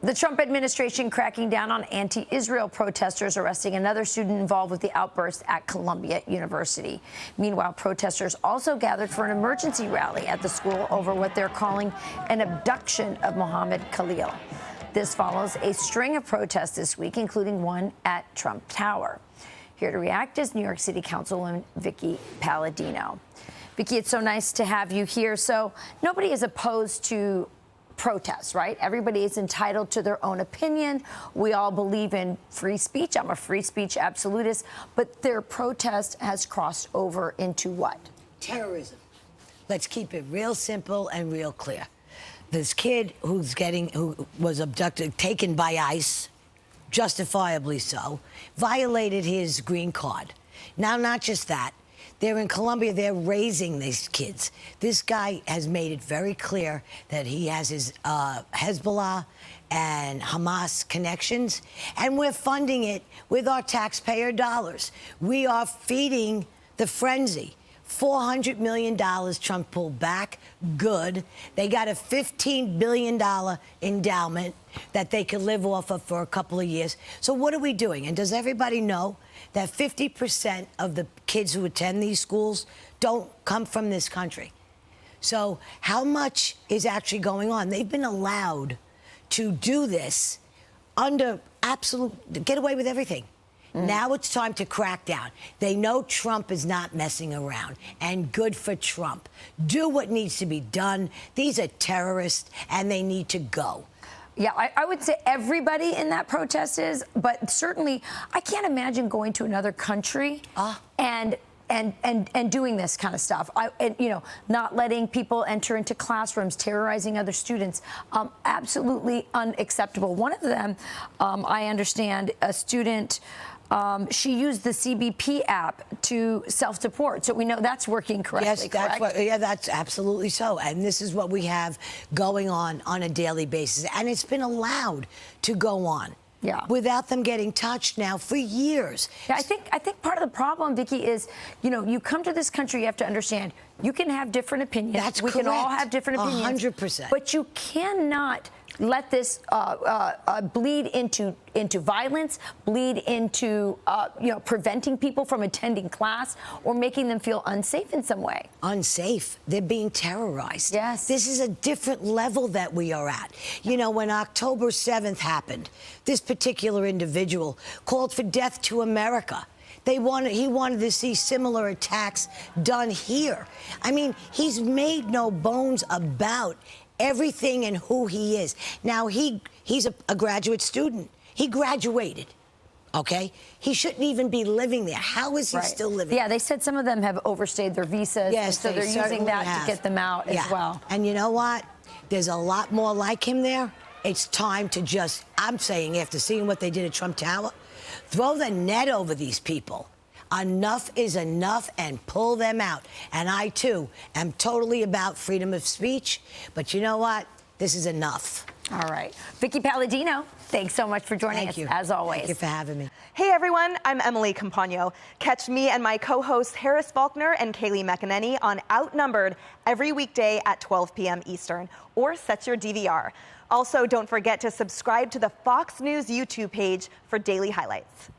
The Trump administration cracking down on anti-Israel protesters, arresting another student involved with the outburst at Columbia University. Meanwhile, protesters also gathered for an emergency rally at the school over what they're calling an abduction of Mahmoud Khalil. This follows a string of protests this week, including one at Trump Tower. Here to react is New York City Councilwoman Vickie Paladino. Vickie, it's so nice to have you here. So nobody is opposed to protests, right? Everybody is entitled to their own opinion. We all believe in free speech. I'm a free speech absolutist. But their protest has crossed over into what? Terrorism. Let's keep it real simple and real clear. This kid who was abducted, taken by ICE, justifiably so, violated his green card. Now, not just that. They're in Columbia, they're raising these kids. This guy has made it very clear that he has his Hezbollah and Hamas connections, and we're funding it with our taxpayer dollars. We are feeding the frenzy. $400 million Trump pulled back. Good. They got a $15 billion endowment that they could live off of for a couple of years. So what are we doing? And does everybody know that 50% of the kids who attend these schools don't come from this country? So how much is actually going on? They've been allowed to do this under absolute, get away with everything. Now it's time to crack down. They know Trump is not messing around, and good for Trump. Do what needs to be done. These are terrorists, and they need to go. Yeah, I would say everybody in that protest is, but certainly I can't imagine going to another country and doing this kind of stuff. Not letting people enter into classrooms, terrorizing other students, absolutely unacceptable. One of them, I understand, a student, she used the CBP app to self-deport. So we know that's working correctly, yes, that's correct? Yeah, that's absolutely so. And this is what we have going on a daily basis. And it's been allowed to go on. Yeah. Without them getting touched now for years. Yeah, I think part of the problem, Vickie, is, you come to this country, you have to understand, you can have different opinions. That's correct. We can all have different opinions. 100%. But you cannot let this bleed into violence, bleed into preventing people from attending class or making them feel unsafe in some way. Unsafe. They're being terrorized. Yes. This is a different level that we are at. When October 7th happened, this particular individual called for death to America. He wanted to see similar attacks done here. I mean, he's made no bones about everything and who he is. Now, he's a graduate student. He graduated, okay? He shouldn't even be living there. How is he still living? Yeah, they said some of them have overstayed their visas. Yes, so they're using that to get them out as well. And you know what? There's a lot more like him there. It's time to just, I'm saying, after seeing what they did at Trump Tower, throw the net over these people. Enough is enough, and pull them out. And I, too, am totally about freedom of speech. But you know what? This is enough. All right. Vickie Paladino, thanks so much for joining us, as always. Thank you for having me. Hey, everyone. I'm Emily Campagno. Catch me and my co-hosts Harris Faulkner and Kaylee McEnany on Outnumbered every weekday at 12 p.m. Eastern, or set your DVR. Also, don't forget to subscribe to the Fox News YouTube page for daily highlights.